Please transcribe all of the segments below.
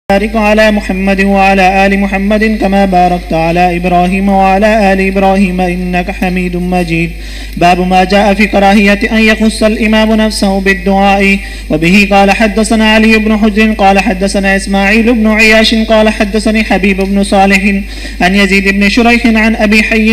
बारिक अला मुहम्मद व अला आलि मुहम्मद कमा बारकता अला इब्राहीम व अला आलि इब्राहीम इन्नका हमीदुम मजीद। बाब मा जाअ फी कराहियति अन यखुस्सल इमाम नफ्सहु बिद्दुआइ व बिही क़ाल हद्दसना अली इब्न हुज्र क़ाल हद्दसना इस्माईल इब्न अय्याश क़ाल हद्दसनी हबीब इब्न सालिह अन यज़ीद इब्न शुरैह अन अबी हय्य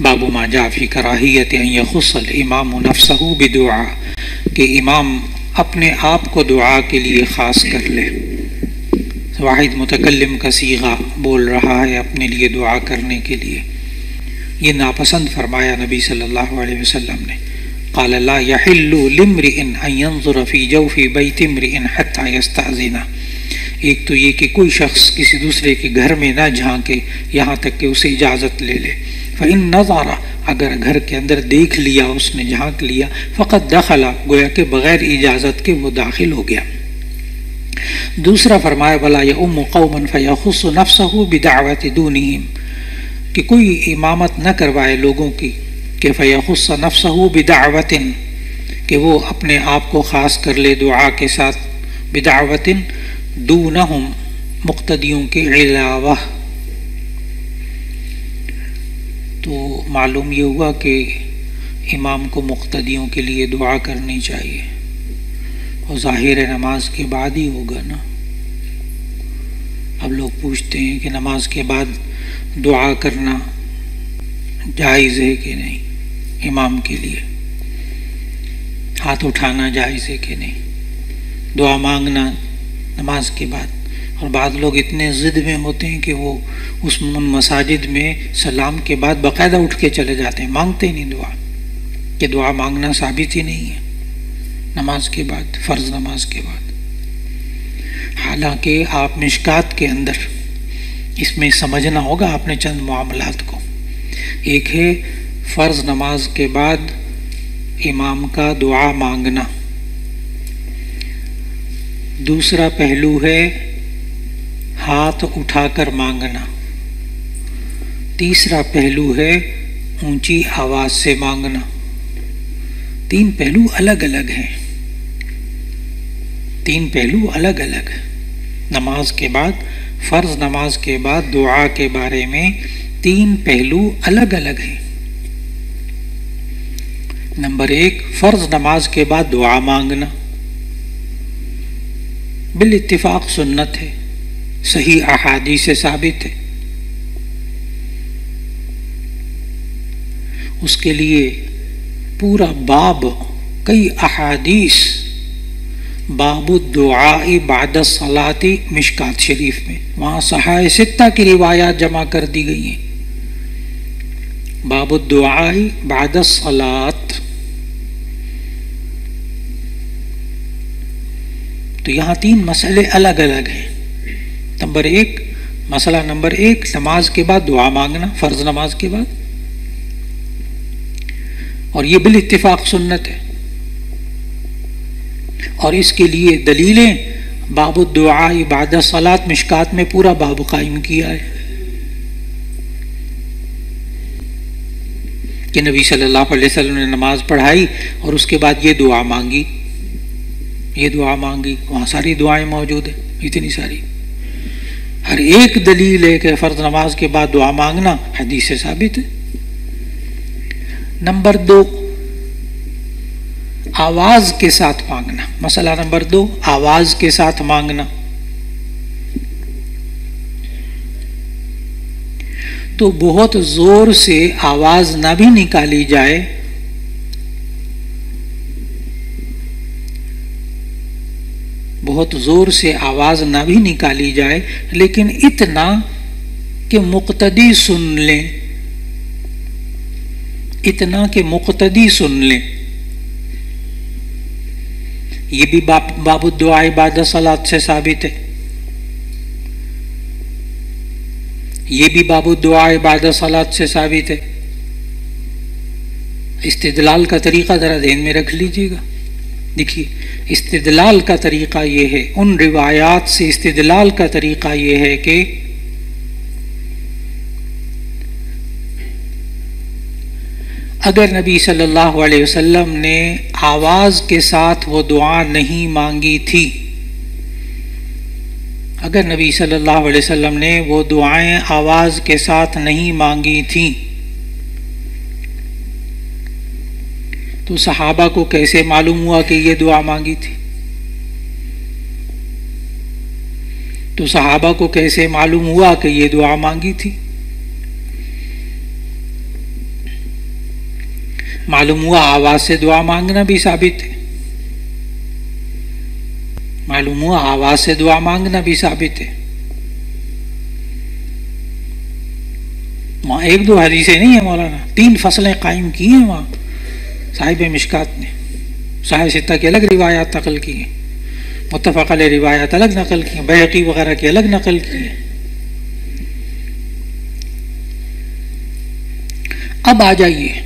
बाबु मा जा फी कराहियत अन यखुस्सल इमाम नफ्सहु बिदुआ कि इमाम अपने आप को दुआ के लिए ख़ास कर ले। वाहिद मुतकल्लिम का सीगा बोल रहा है अपने लिए दुआ करने के लिए। ये नापसंद फरमाया नबी सल्लल्लाहु अलैहि वसल्लम ने। क़ाल ला यहिल्लु लिम्रिइन अन यंज़ुर फी जौफ़ि बैति इम्रिइन हत्ता यस्तअज़िना। एक तो ये कि कोई शख्स किसी दूसरे के घर में ना झांके यहाँ तक कि उसे इजाज़त ले ले। फ़इन नज़रा, अगर घर के अंदर देख लिया उसने, झांक लिया, फ़क़द दखला, गोया के बग़ैर इजाज़त के वो दाखिल हो गया। दूसरा फरमाया वला यउम्मु क़ौमन फ़यख़ुस्सु नफ़्सहु बिदअवति दूनिहिम, कि कोई इमामत न करवाए लोगों की, कि फ़यख़ुस्स नफ़्सहु बिदअवतिन, कि वो अपने आप को ख़ास कर ले दुआ के साथ, बिदअवतिन दूनहुम, मुक़्तदियों के अलावा। तो मालूम ये हुआ कि इमाम को मुक़्तदियों के लिए दुआ करनी चाहिए और ज़ाहिर नमाज के बाद ही होगा ना। अब लोग पूछते हैं कि नमाज के बाद दुआ करना जायज़ है कि नहीं, इमाम के लिए हाथ उठाना जायज़ है कि नहीं, दुआ मांगना नमाज के बाद। और बाद लोग इतने ज़िद में होते हैं कि वो उस मसाजिद में सलाम के बाद बाकायदा उठ के चले जाते हैं, मांगते ही नहीं दुआ, कि दुआ मांगना साबित ही नहीं है नमाज के बाद, फ़र्ज़ नमाज के बाद। हालांकि आप मिशकात के अंदर इसमें समझना होगा आपने चंद मामलात को। एक है फ़र्ज़ नमाज के बाद इमाम का दुआ मांगना, दूसरा पहलू है हाथ उठाकर मांगना, तीसरा पहलू है ऊंची आवाज़ से मांगना। तीन पहलू अलग अलग हैं, तीन पहलू अलग अलग। नमाज के बाद, फ़र्ज़ नमाज के बाद दुआ के बारे में तीन पहलू अलग अलग हैं। नंबर एक, फ़र्ज़ नमाज के बाद दुआ मांगना बिल इत्तिफ़ाक़ सुन्नत है, सही अहादीस से साबित है। उसके लिए पूरा बाब, कई अहादीस, बाबु दुआई बाद सलाती मिशकात शरीफ में, वहाँ सहाय सित्ता की रिवायात जमा कर दी गई हैं। बाबु दुआई बाद सलात, तो यहाँ तीन मसले अलग अलग हैं। नंबर एक, मसला नंबर एक, नमाज के बाद दुआ मांगना, फ़र्ज़ नमाज के बाद, और ये बिल इत्तिफ़ाक़ सुन्नत है। और इसके लिए दलीलें बाबु दुआ इबादत सलात मिशकात में पूरा बाब कायम किया है कि नबी सल्लल्लाहु अलैहि वसल्लम ने नमाज पढ़ाई और उसके बाद ये दुआ मांगी, ये दुआ मांगी। वहाँ सारी दुआएं मौजूद है, इतनी सारी, हर एक दलील है कि फ़र्ज़ नमाज के बाद दुआ मांगना हदीस से साबित है। नंबर दो, आवाज़ के साथ मांगना। मसला नंबर दो, आवाज़ के साथ मांगना। तो बहुत ज़ोर से आवाज़ ना भी निकाली जाए, बहुत ज़ोर से आवाज़ ना भी निकाली जाए, लेकिन इतना कि मुक़्तदी सुन लें, इतना कि मुक़्तदी सुन लें। ये भी बाबु दुआ इबादत सलात से साबित है। ये भी बाबू दुआ बाद सलात से साबित है। इस्तिदलाल का तरीका ज़रा ध्यान में रख लीजिएगा। देखिए, इस्तिदलाल का तरीका ये है, उन रिवायात से इस्तिदलाल का तरीका ये है कि अगर नबी सल्लल्लाहु अलैहि वसल्लम ने आवाज़ के साथ वो दुआ नहीं मांगी थी, अगर नबी सल्लल्लाहु अलैहि वसल्लम ने वो दुआएं आवाज़ के साथ नहीं मांगी थी, तो सहाबा को कैसे मालूम हुआ कि ये दुआ मांगी थी? तो सहाबा को कैसे मालूम हुआ कि ये दुआ मांगी थी? मालूम हुआ आवाज से दुआ मांगना भी साबित है। मालूम हुआ आवाज से दुआ मांगना भी साबित है। वहां एक दो हदीसें नहीं है मौलाना, 3 फसलें कायम की हैं वहां साहिब मिशकात ने। साहिब सित्ता की अलग रिवायात नकल की हैं, मुत्तफ़क़ अलैह रिवायात अलग नकल की हैं, बैहक़ी वगैरह की अलग नकल की हैं। अब आ जाइए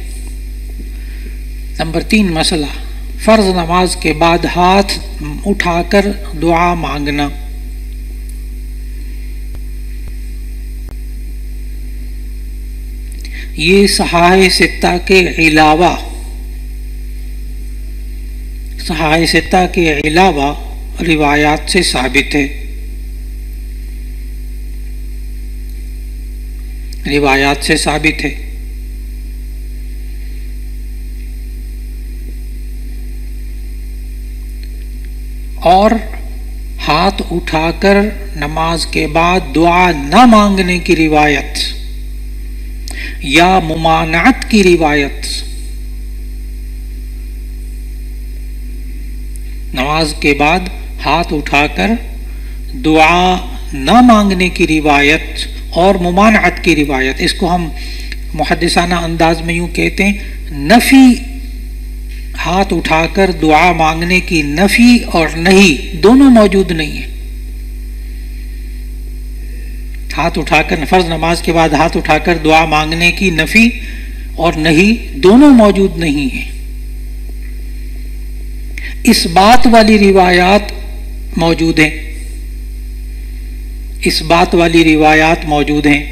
नंबर 3 मसला, फर्ज नमाज के बाद हाथ उठाकर दुआ मांगना। ये सहाय सित्ता के अलावा, सहाय सित्ता के अलावा रिवायात से साबित है, रिवायात से साबित है। और हाथ उठाकर नमाज के बाद दुआ न मांगने की रिवायत या मुमानात की रिवायत, नमाज के बाद हाथ उठाकर दुआ न मांगने की रिवायत और मुमानात की रिवायत, इसको हम मुहद्दिसाना अंदाज में यूं कहते हैं नफी। हाथ उठाकर दुआ मांगने की नफी और नहीं दोनों मौजूद नहीं है। हाथ उठाकर फर्ज नमाज के बाद हाथ उठाकर दुआ मांगने की नफी और नहीं दोनों मौजूद नहीं है। इस बात वाली रिवायात मौजूद हैं, इस बात वाली रिवायात मौजूद हैं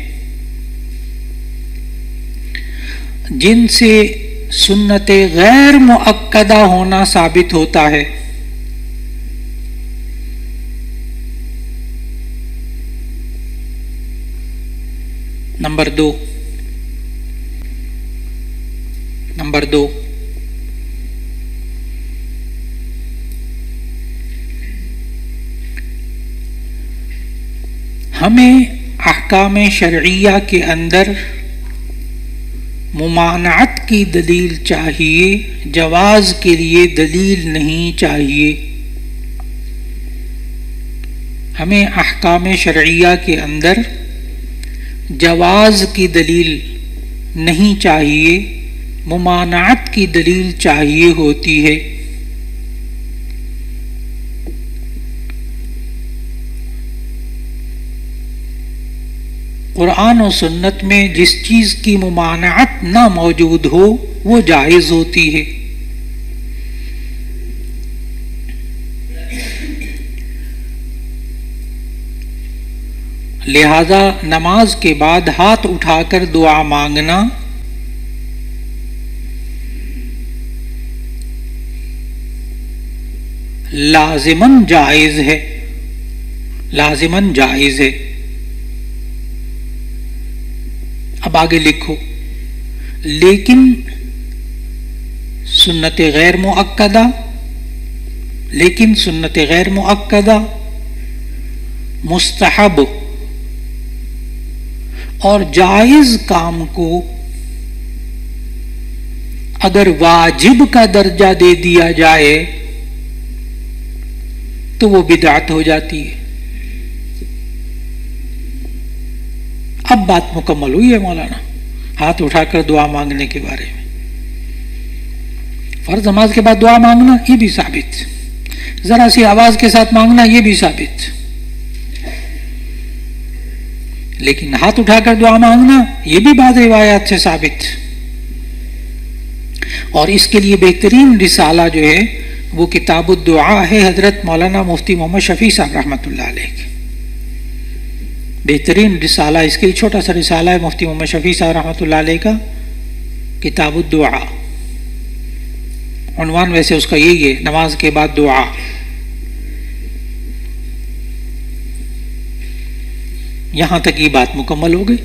जिनसे सुन्नते गैर मुअक्कदा होना साबित होता है। नंबर 2, हमें अहकाम शरइया के अंदर मुमानात की दलील चाहिए, जवाज के लिए दलील नहीं चाहिए। हमें अहकाम शरइया के अंदर जवाज की दलील नहीं चाहिए, मुमानात की दलील चाहिए होती है। कुरान और सुन्नत में जिस चीज की मुमानात ना मौजूद हो वो जायज होती है। लिहाजा नमाज के बाद हाथ उठाकर दुआ मांगना लाजिमन जायज है, लाजिमन जायज है। अब आगे लिखो, लेकिन सुन्नत गैर मुअक्कदा, लेकिन सुन्नत गैर मुअक्कदा, मुस्तहब और जायज काम को अगर वाजिब का दर्जा दे दिया जाए तो वो बिदअत हो जाती है। अब बात मुकम्मल हुई है मौलाना हाथ उठाकर दुआ मांगने के बारे में। फर्ज नमाज के बाद दुआ मांगना ये भी साबित, जरा सी आवाज के साथ मांगना ये भी साबित। लेकिन हाथ उठाकर दुआ मांगना ये भी बाद रिवायात से साबित। और इसके लिए बेहतरीन रिसाला जो है वो किताबुद दुआ है, हजरत मौलाना मुफ्ती मोहम्मद शफी साहब रहमतुल्लाह अलैह की बेहतरीन रिसाला। इसके लिए छोटा सा रिसाला है मुफ्ती मोहम्मद शफी साहब रहमतुल्लाह अलैह का, किताबुद दुआ। उन्वान वैसे उसका यही है, नमाज के बाद दुआ। यहां तक ये बात मुकम्मल हो गई।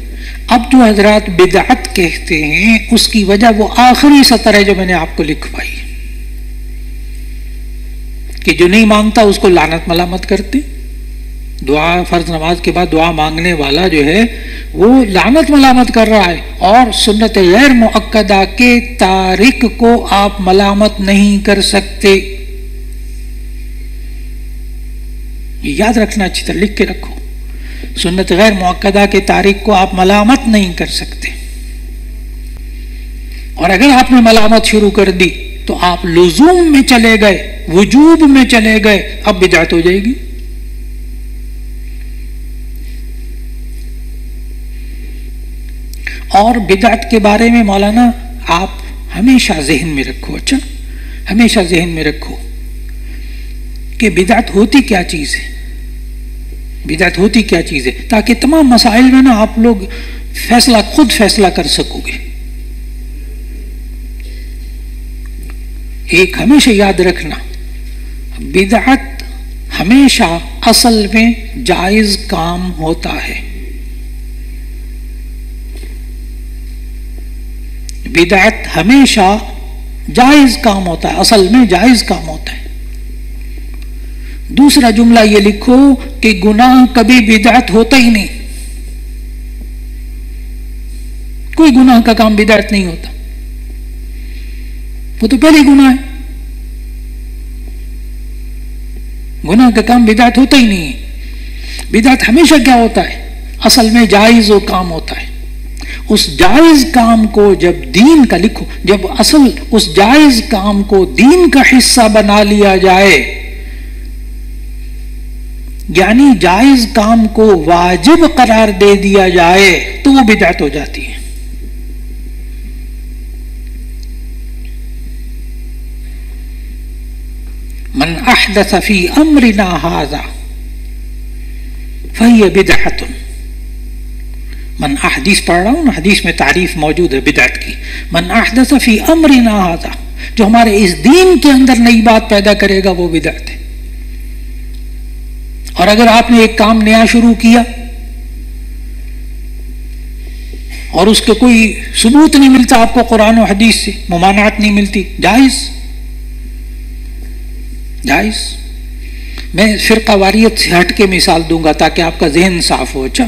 अब जो हजरात बिदअत कहते हैं उसकी वजह वो आखिरी सतर है जो मैंने आपको लिखवाई, कि जो नहीं मांगता उसको लानत मलामत करते। दुआ फर्ज नमाज के बाद दुआ मांगने वाला जो है वो लानत मलामत कर रहा है, और सुन्नत गैर मुअक्कदा के तारिक को आप मलामत नहीं कर सकते। ये याद रखना, अच्छी तरह लिख के रखो। सुन्नत गैर मुअक्कदा के तारिक को आप मलामत नहीं कर सकते, और अगर आपने मलामत शुरू कर दी तो आप लुजूम में चले गए, वजूब में चले गए, अब बिदअत हो जाएगी। और बिदअत के बारे में मौलाना आप हमेशा जहन में रखो, अच्छा हमेशा जहन में रखो कि बिदअत होती क्या चीज है, बिदअत होती क्या चीज है, ताकि तमाम मसाइल में ना आप लोग खुद फैसला कर सकोगे। एक हमेशा याद रखना, बिदअत हमेशा असल में जायज काम होता है। बिदअत हमेशा जायज काम होता है, असल में जायज काम होता है। दूसरा जुमला ये लिखो कि गुनाह कभी बिदअत होता ही नहीं। कोई गुनाह का काम बिदअत नहीं होता, वो तो पहले गुनाह है। गुनाह का काम बिदअत होता ही नहीं है। बिदअत हमेशा क्या होता है, असल में जायज वो काम होता है। उस जायज काम को जब दीन का लिखो, जब असल उस जायज काम को दीन का हिस्सा बना लिया जाए, यानी जायज काम को वाजिब करार दे दिया जाए, तो वो बिदअत हो जाती है। मन अहदस फी अम्रिना हाज़ा फहिय बिदअतुन। मन हदीस पढ़ रहा हूं ना, हदीस में तारीफ मौजूद है बिदअत की। मन अहदस फी अम्रिना हाज़ा, जो हमारे इस दीन के अंदर नई बात पैदा करेगा वो बिदअत है। और अगर आपने एक काम नया शुरू किया और उसके कोई सबूत नहीं मिलता आपको कुरान और हदीस से, मुमानात नहीं मिलती, जायज जायज। मैं फिरकावारियत से हट के मिसाल दूंगा ताकि आपका जहन साफ हो। अच्छा,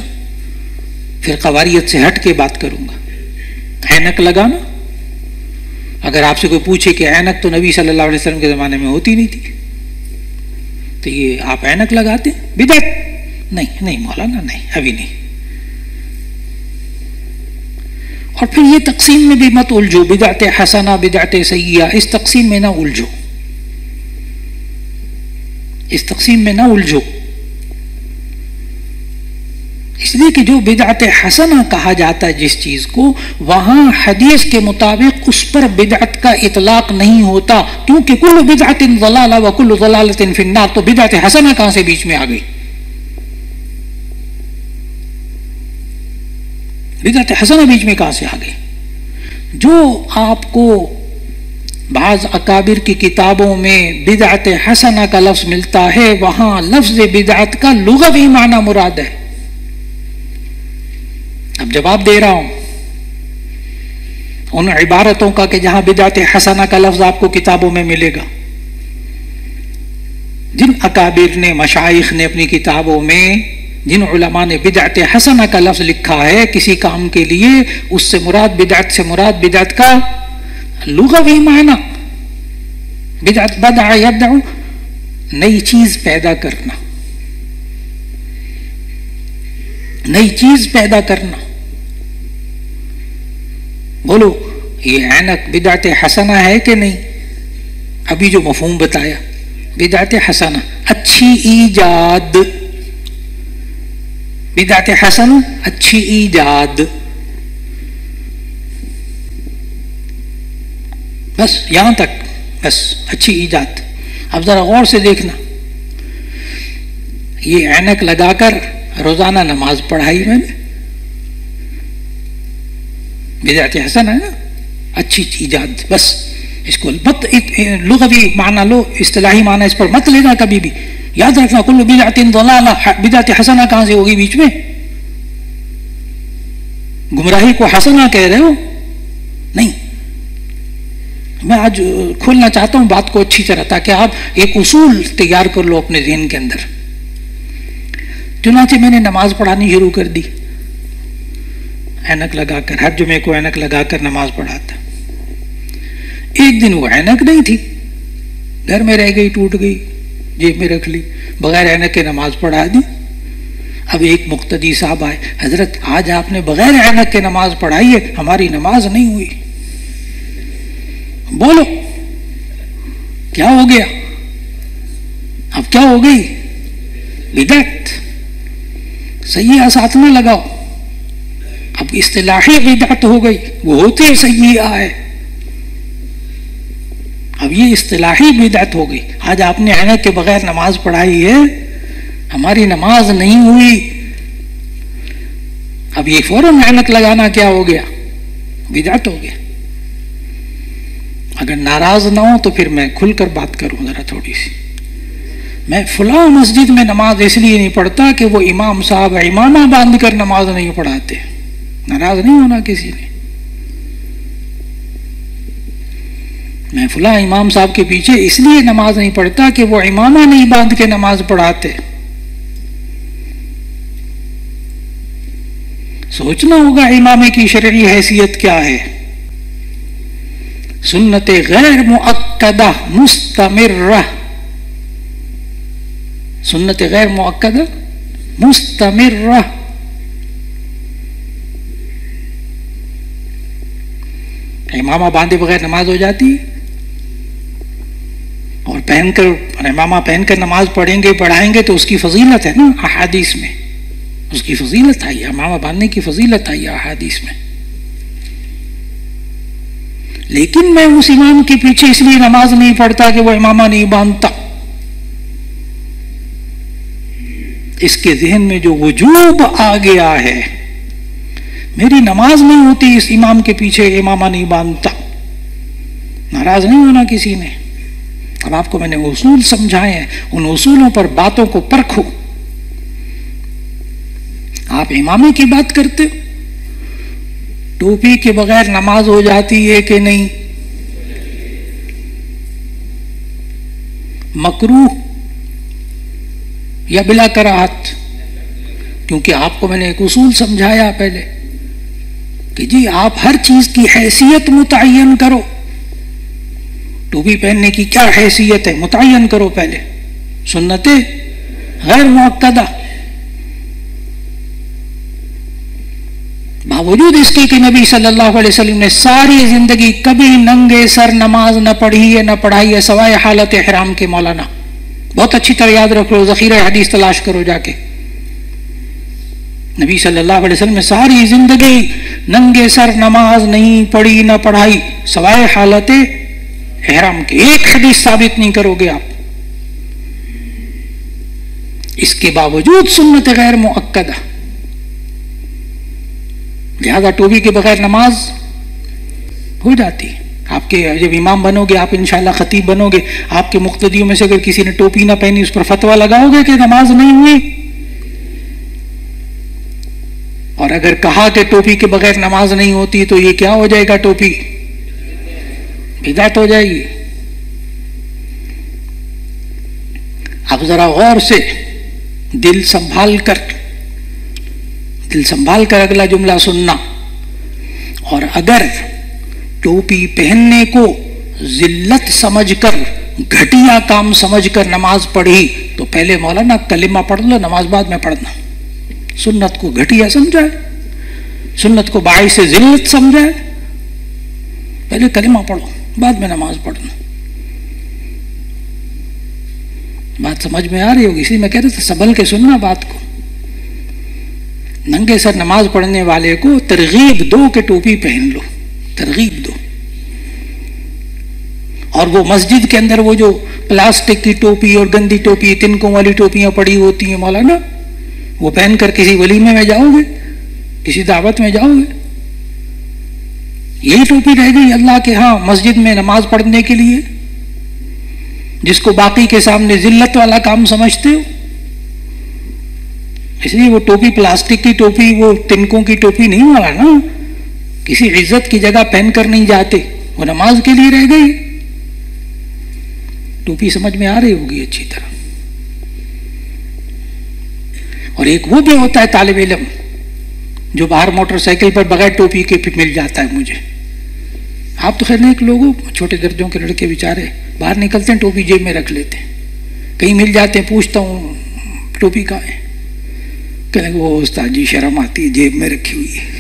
फिरकावारियत से हट के बात करूंगा। ऐनक लगाना, अगर आपसे कोई पूछे कि ऐनक तो नबी सल्लल्लाहु अलैहि वसल्लम के ज़माने में होती नहीं थी, तो ये आप ऐनक लगाते बिदअत? नहीं नहीं मौलाना, नहीं अभी नहीं। और फिर ये तकसीम में भी मत उलझो, बिदअत हसना बिदअत सय्यिआ, इस तकसीम में ना उलझो, इस तकसीम में ना उलझो। इसलिए कि जो बिदअत हसना कहा जाता है जिस चीज को, वहां हदीस के मुताबिक उस पर बिदअत का इतलाक नहीं होता, क्योंकि कुल्लु बिदअतिन ज़लाला व कुल्लु ज़लालतिन फिन्नार। तो बिदअत हसना कहां से बीच में आ गई? बिदअत हसना बीच में कहां से आ गई? जो आपको बाज़ अकाबिर की किताबों में बिदअत हसना का लफ्ज मिलता है, वहां लफ्ज बिदअत का लुग़वी माना मुराद है। अब जवाब दे रहा हूं उन इबारतों का कि जहां बिदअत हसना का लफ्ज आपको किताबों में मिलेगा। जिन अकाबिर ने, मशाइख ने अपनी किताबों में, जिन उलमा ने बिदअत हसना का लफ्ज लिखा है किसी काम के लिए, उससे मुराद बिदअत से मुराद बिदअत का लुग़वी माना। बिदअत बदअ यबदअ, नई चीज पैदा करना, नई चीज पैदा करना। बोलो ये ऐनक बिदअत हसना है कि नहीं? अभी जो मफहूम बताया बिदअत हसना, अच्छी ईजाद, बिदअत हसन अच्छी ईजाद, बस यहां तक, बस अच्छी ईजाद। अब जरा गौर से देखना, ये ऐनक लगाकर रोजाना नमाज पढ़ाई मैंने, बिदअत हसन है ना, अच्छी ईजाद, बस इसको मत एक लुग़वी माना लो, इस्तिलाही माना इस पर मत लेना कभी भी। याद रखना कुल्लु बिदअतिन दलाला, बिदअत हसना कहां से होगी बीच में? गुमराही को हसना कह रहे हो? नहीं, मैं आज खोलना चाहता हूं बात को अच्छी तरह, ताकि आप एक उसूल तैयार कर लो अपने ज़हन के अंदर। चुनांचे मैंने नमाज पढ़ानी शुरू कर दी, ऐनक लगाकर, हर जुमे को ऐनक लगाकर नमाज पढ़ाता। एक दिन वो ऐनक नहीं थी, घर में रह गई, टूट गई, जेब में रख ली, बगैर ऐनक के नमाज पढ़ा दी। अब एक मुक्तदी साहब आए, हजरत आज आपने बगैर ऐनक के नमाज पढ़ाई है, हमारी नमाज नहीं हुई। बोलो क्या हो गया? अब क्या हो गई? बिदअत। सही साथ में लगाओ, अब इस्तिलाही बिदअत हो गई, वो होती सही है, अब ये इस्तिलाही बिदअत हो गई। आज आपने ऐनक के बगैर नमाज पढ़ाई है, हमारी नमाज नहीं हुई। अब ये फौरन ऐनक लगाना क्या हो गया? बिदअत हो गया। अगर नाराज ना हो तो फिर मैं खुलकर बात करूं जरा थोड़ी सी। मैं फुला मस्जिद में नमाज इसलिए नहीं पढ़ता कि वो इमाम साहब इमामा बांध कर नमाज नहीं पढ़ाते। नाराज नहीं होना किसी ने। मैं फुला इमाम साहब के पीछे इसलिए नमाज नहीं पढ़ता कि वो इमामा नहीं बांध के नमाज पढ़ाते। सोचना होगा इमामे की शरई हैसियत क्या है। सुन्नत गैर मुअक्कदा मुस्तमिर्रा, सुन्नत गैर मुअक्कदा मुस्तमिर्रा। इमामा बांधे बगैर नमाज हो जाती है, और पहनकर इमामा पहनकर नमाज पढ़ेंगे पढ़ाएंगे तो उसकी फजीलत है ना, अहादीस में उसकी फजीलत आई है, इमामा बांधने की फजीलत आई है अहादीस में। लेकिन मैं उस इमाम के पीछे इसलिए नमाज नहीं पढ़ता कि वो इमामा नहीं बांधता। इसके जहन में जो वजूब आ गया है, मेरी नमाज नहीं होती इस इमाम के पीछे इमामा नहीं बांधता। नाराज नहीं होना किसी ने। अब आपको मैंने उसूल समझाए हैं, उन उसूलों पर बातों को परखो। आप इमामे की बात करते हो, टोपी के बगैर नमाज हो जाती है कि नहीं? मकरूह या बिला कराहत? क्योंकि आपको मैंने एक उसूल समझाया पहले कि जी आप हर चीज की हैसियत मुतय्यन करो। टोपी पहनने की क्या हैसियत है, मुतय्यन करो पहले। सुन्नते गैर मुअक्कदा, बावजूद इसके कि नबी सल्लल्लाहु अलैहि वसल्लम ने सारी जिंदगी कभी नंगे सर नमाज न पढ़ी है न पढ़ाई है, सवाए हालत इहराम के। मौलाना बहुत अच्छी तरह याद रखो, ज़ख़ीरा हदीस तलाश करो जाके। नबी सल्लल्लाहु अलैहि वसल्लम ने सारी जिंदगी नंगे सर नमाज नहीं पढ़ी न पढ़ाई, सवाए हालत इहराम के। एक हदीस साबित नहीं करोगे आप। इसके बावजूद सुन्नत गैर मुअक्कदा, लिहाजा टोपी के बगैर नमाज हो जाती। आपके जब इमाम बनोगे, आप इंशाअल्लाह खतीब बनोगे, आपके मुक्तदियों में से अगर किसी ने टोपी ना पहनी, उस पर फतवा लगाओगे कि नमाज नहीं हुई? और अगर कहा कि टोपी के बगैर नमाज नहीं होती तो ये क्या हो जाएगा? टोपी बिदअत हो जाएगी। अब जरा गौर से दिल संभाल कर अगला जुमला सुनना। और अगर टोपी पहनने को जिल्लत समझकर, घटिया काम समझकर नमाज पढ़ी तो पहले मौलाना कलिमा पढ़ लो, नमाज बाद में पढ़ना। सुन्नत को घटिया समझाए, सुन्नत को बाई से जिल्लत समझाए, पहले कलिमा पढ़ो बाद में नमाज पढ़ना। बात समझ में आ रही होगी, इसलिए मैं कह रहा था संभल के सुनना बात को। नंगे सर नमाज पढ़ने वाले को तरगीब दो कि टोपी पहन लो, तरगीब दो। और वो मस्जिद के अंदर वो जो प्लास्टिक की टोपी और गंदी टोपी, तिनकों वाली टोपियां पड़ी होती हैं मौलाना, वो पहनकर किसी वलीमे में जाओगे, किसी दावत में जाओगे, यही टोपी रह गई अल्लाह के यहाँ मस्जिद में नमाज पढ़ने के लिए, जिसको बाकी के सामने जिल्लत वाला काम समझते हो। इसलिए वो टोपी प्लास्टिक की टोपी, वो तिनकों की टोपी नहीं वाला ना, किसी इज्जत की जगह पहनकर नहीं जाते, वो नमाज के लिए रह गई। टोपी समझ में आ रही होगी अच्छी तरह। और एक वो भी होता है तालिब इल्म जो बाहर मोटरसाइकिल पर बगैर टोपी के मिल जाता है मुझे। आप तो खैर नेक लोगों, छोटे दर्जों के लड़के बेचारे बाहर निकलते हैं टोपी जेब में रख लेते हैं, कहीं मिल जाते हैं, पूछता हूँ टोपी कहाँ है, कहने वो उस्ताद जी शर्म आती है जेब में रखी हुई है।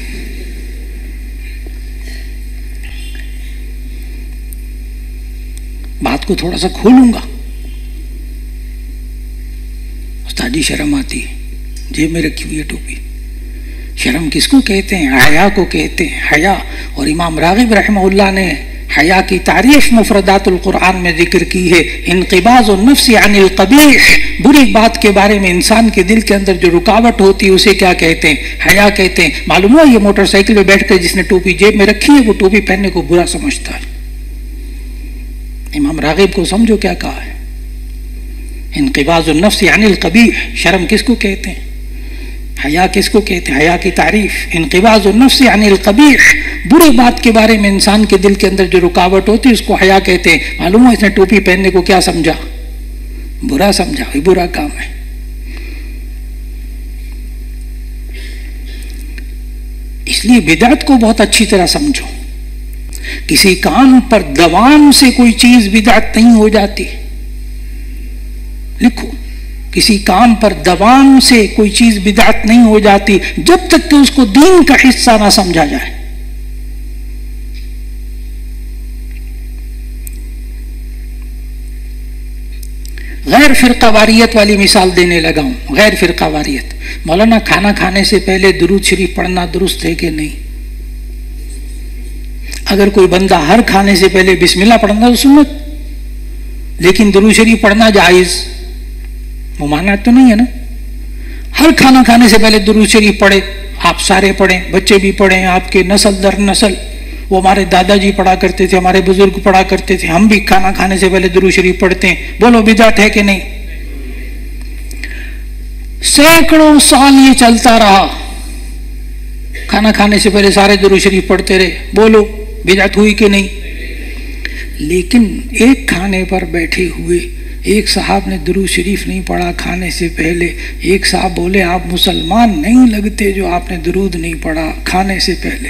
बात को थोड़ा सा खोलूंगा, उस्ताद जी शर्म आती है जेब में रखी हुई है टोपी। शर्म किसको कहते हैं? हया को कहते हैं, हया। और इमाम रागिब रहमहुल्लाह ने हया की तारीफ मुफरदातुल कुरान में जिक्र की है, इनक़िबाज़ुन नफ्स अनिल क़बीह, बुरी बात के बारे में इंसान के दिल के अंदर जो रुकावट होती है उसे क्या कहते हैं? हया कहते हैं। मालूम हुआ ये मोटरसाइकिल में बैठकर जिसने टोपी जेब में रखी है वो टोपी पहनने को बुरा समझता है। इमाम रागिब को समझो क्या कहा है, इनक़िबाज़ुन नफ्स अनिल क़बीह। शर्म किसको कहते हैं? हया किसको कहते हैं? हया की तारीफ इनक़िबाज़ुन नफ्स अनिल क़बीह, बुरी बात के बारे में इंसान के दिल के अंदर जो रुकावट होती है उसको हया कहते हैं। मालूम हो इसने टोपी पहनने को क्या समझा? बुरा समझा, ये बुरा काम है। इसलिए बिदअत को बहुत अच्छी तरह समझो। किसी काम पर दवाम से कोई चीज बिदअत नहीं हो जाती। लिखो, किसी काम पर दवाम से कोई चीज बिदअत नहीं हो जाती जब तक कि उसको दीन का हिस्सा ना समझा जाए। गैर फिरकावारियत वाली मिसाल देने लगा हूं। गैर फिरकावारियत, मौलाना खाना खाने से पहले दुरूद शरीफ पढ़ना दुरुस्त है कि नहीं? अगर कोई बंदा हर खाने से पहले बिस्मिल्लाह पढ़ना तो सुन्नत, लेकिन दुरूद शरीफ पढ़ना जायज, वो माना तो नहीं है ना। हर खाना खाने से पहले दुरूद शरीफ पढ़े, आप सारे पढ़ें, बच्चे भी पढ़ें, आपके नस्ल दर नस्ल। वो हमारे दादाजी पढ़ा करते थे, हमारे बुजुर्ग पढ़ा करते थे, हम भी खाना खाने से पहले दुरूद शरीफ पढ़ते हैं। बोलो बिदअत है कि नहीं? सैकड़ों साल ये चलता रहा, खाना खाने से पहले सारे दुरूद शरीफ पढ़ते रहे। बोलो बिदअत हुई कि नहीं? लेकिन एक खाने पर बैठे हुए एक साहब ने दुरूद शरीफ नहीं पढ़ा खाने से पहले। एक साहब बोले आप मुसलमान नहीं लगते जो आपने दुरूद नहीं पढ़ा खाने से पहले।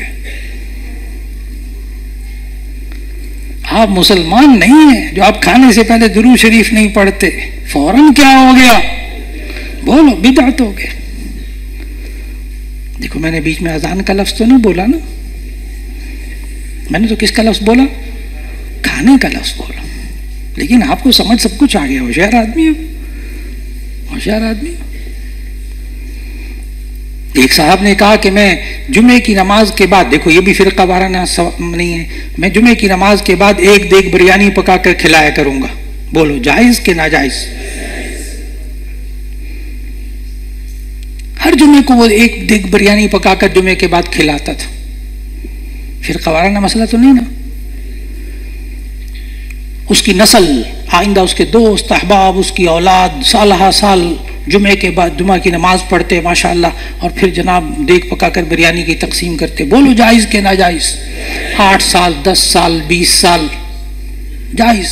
आप मुसलमान नहीं हैं जो आप खाने से पहले दुरूद शरीफ नहीं पढ़ते। फौरन क्या हो गया? बोलो बिदअत हो गया। देखो मैंने बीच में अजान का लफ्ज तो नहीं बोला ना, मैंने तो किसका लफ्ज बोला? खाने का लफ्ज बोला। लेकिन आपको समझ सब कुछ आ गया। होशियार आदमी है, होशियार आदमी। एक साहब ने कहा कि मैं जुमे की नमाज के बाद, देखो ये भी फिरका वाराना नहीं है, मैं जुमे की नमाज के बाद एक देग बिरयानी पका कर खिलाया करूंगा। बोलो जायज के नाजायज? हर जुमे को वो एक देग बिरयानी पकाकर जुमे के बाद खिलाता था। फिरका वाराना मसला तो नहीं ना। उसकी नस्ल, आइंदा उसके दोस्त अहबाब, उसकी औलाद सालहा साल जुमे के बाद जुमा की नमाज पढ़ते माशाअल्लाह, और फिर जनाब देग पकाकर बिरयानी की तकसीम करते। बोलो जायज के नाजायज? 8 साल 10 साल 20 साल जायज।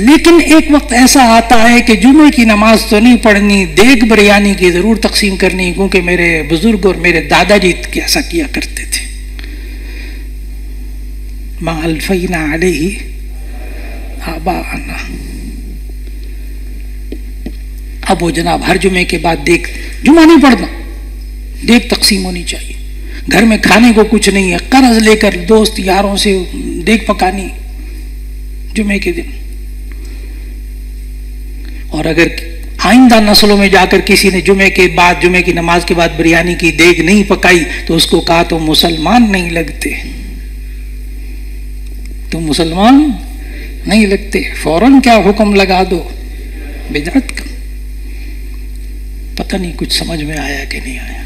लेकिन एक वक्त ऐसा आता है कि जुमे की नमाज तो नहीं पढ़नी, देग बिरयानी की जरूर तकसीम करनी, क्योंकि मेरे बुजुर्ग और मेरे दादाजी ऐसा किया करते थे। मा अल्फैना अलैहि आबाअना। अब वो जनाब हर जुमे के बाद देख, जुमा नहीं पढ़ना, देख तकसीम होनी चाहिए। घर में खाने को कुछ नहीं है, कर्ज लेकर दोस्त यारों से देख पकानी जुमे के दिन। और अगर आइंदा नस्लों में जाकर किसी ने जुमे की नमाज के बाद बिरयानी की देग नहीं पकाई तो उसको कहा तो मुसलमान नहीं लगते, तो मुसलमान नहीं लगते, फौरन क्या हुक्म लगा दो बिदअत का। पता नहीं कुछ समझ में आया कि नहीं आया।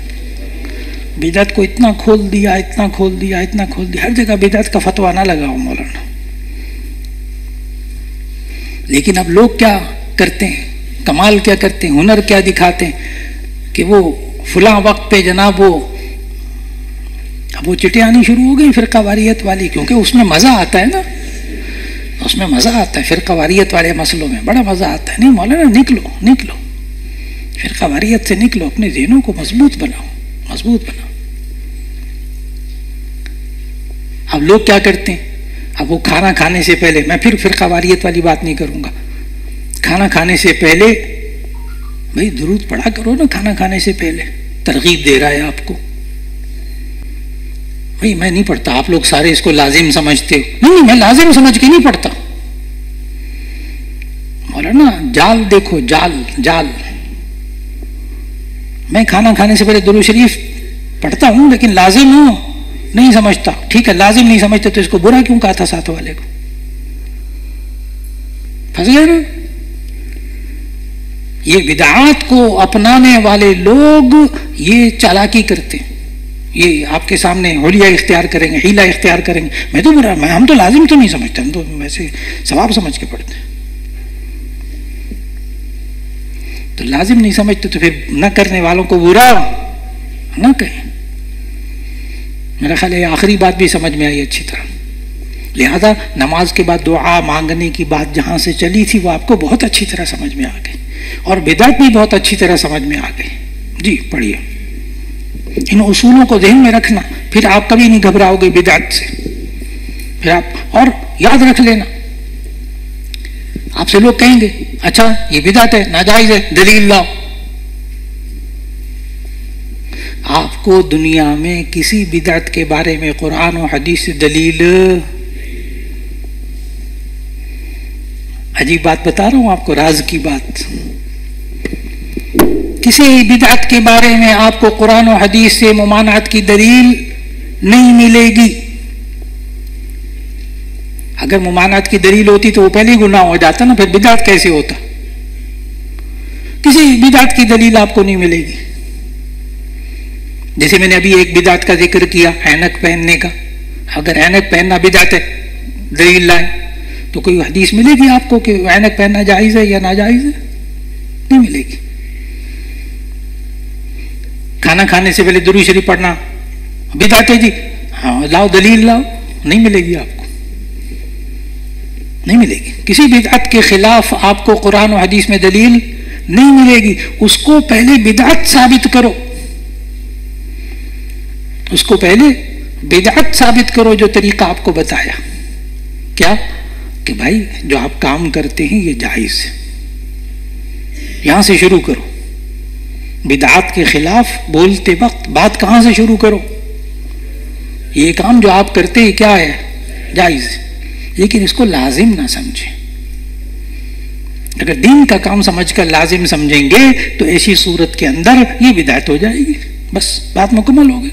बिदअत को इतना खोल दिया, इतना खोल दिया, इतना खोल दिया, हर जगह बिदअत का फतवा ना लगाओ मौलाना। लेकिन अब लोग क्या करते हैं, कमाल क्या करते हैं, हुनर क्या दिखाते हैं कि वो फुला वक्त पे जनाब अब वो चिटें आनी शुरू हो गई फिरका वारियत वाली, क्योंकि उसमें मजा आता है ना, उसमें मजा आता है। फिरका वारियत वाले मसलों में बड़ा मजा आता है। नहीं मौलाना निकलो निकलो, फिरका वारियत से निकलो, अपने ज़हनों को मजबूत बनाओ, मजबूत बनाओ। अब लोग क्या करते हैं, अब वो खाना खाने से पहले, मैं फिर फिरका वारियत वाली बात नहीं करूंगा, खाना खाने से पहले भाई दुरूद पढ़ा करो ना, खाना खाने से पहले तरगीब दे रहा है आपको। भाई मैं नहीं पढ़ता, आप लोग सारे इसको लाजिम समझते हो। नहीं नहीं, मैं लाजिम समझ के नहीं पढ़ता मौलाना। जाल देखो, जाल जाल। मैं खाना खाने से पहले दुरूद शरीफ पढ़ता हूं, लेकिन लाजिम हूं नहीं समझता। ठीक है, लाजिम नहीं समझते तो इसको बुरा क्यों कहा था साथ वाले को? फंस गए ना। ये बिदआत को अपनाने वाले लोग ये चालाकी करते हैं, ये आपके सामने होलिया इख्तियार करेंगे, हीला इख्तियार करेंगे। मैं तो बुरा, हम तो लाजिम तो नहीं समझते, हम तो वैसे सवाब समझ के पढ़ते हैं। तो लाजिम नहीं समझते तो फिर न करने वालों को बुरा न कहें। मेरा ख्याल है आखिरी बात भी समझ में आई अच्छी तरह। लिहाजा नमाज के बाद दुआ मांगने की बात जहां से चली थी वो आपको बहुत अच्छी तरह समझ में आ गई, और बिदअत भी बहुत अच्छी तरह समझ में आ गई। जी पढ़िए, इन उसूलों को ध्यान में रखना, फिर आप कभी नहीं घबराओगे बिदअत से। फिर आप, और याद रख लेना, आपसे लोग कहेंगे अच्छा ये बिदअत है, नाजायज है, दलील लाओ। आपको दुनिया में किसी बिदअत के बारे में कुरान और हदीस से दलील, अजीब बात बता रहा हूं आपको, राज की बात, किसी बिदअत के बारे में आपको कुरान और हदीस से मुमानात की दलील नहीं मिलेगी। अगर मुमानात की दलील होती तो वो पहले ही गुनाह हो जाता ना, फिर बिदअत कैसे होता? किसी बिदअत की दलील आपको नहीं मिलेगी। जैसे मैंने अभी एक बिदअत का जिक्र किया, ऐनक पहनने का। अगर ऐनक पहनना बिदअत है, दलील लाए, तो कोई हदीस मिलेगी आपको कि ऐनक पहनना जायज है या नाजायज है? नहीं मिलेगी। खाना खाने से पहले दुरूद शरीफ पढ़ना बिदअत है जी, हाँ लाओ दलील लाओ, नहीं मिलेगी आपको, नहीं मिलेगी। किसी बिदअत के खिलाफ आपको कुरान और हदीस में दलील नहीं मिलेगी। उसको पहले बिदअत साबित करो, उसको पहले बिदअत साबित करो जो तरीका आपको बताया। क्या कि भाई जो आप काम करते हैं ये जायज है, यहां से शुरू करो। बिदअत के खिलाफ बोलते वक्त बात कहां से शुरू करो? ये काम जो आप करते हैं क्या है? जायज है, लेकिन इसको लाजिम ना समझें। अगर दीन का काम समझकर लाजिम समझेंगे तो ऐसी सूरत के अंदर ये बिदअत हो जाएगी, बस बात मुकम्मल हो गई।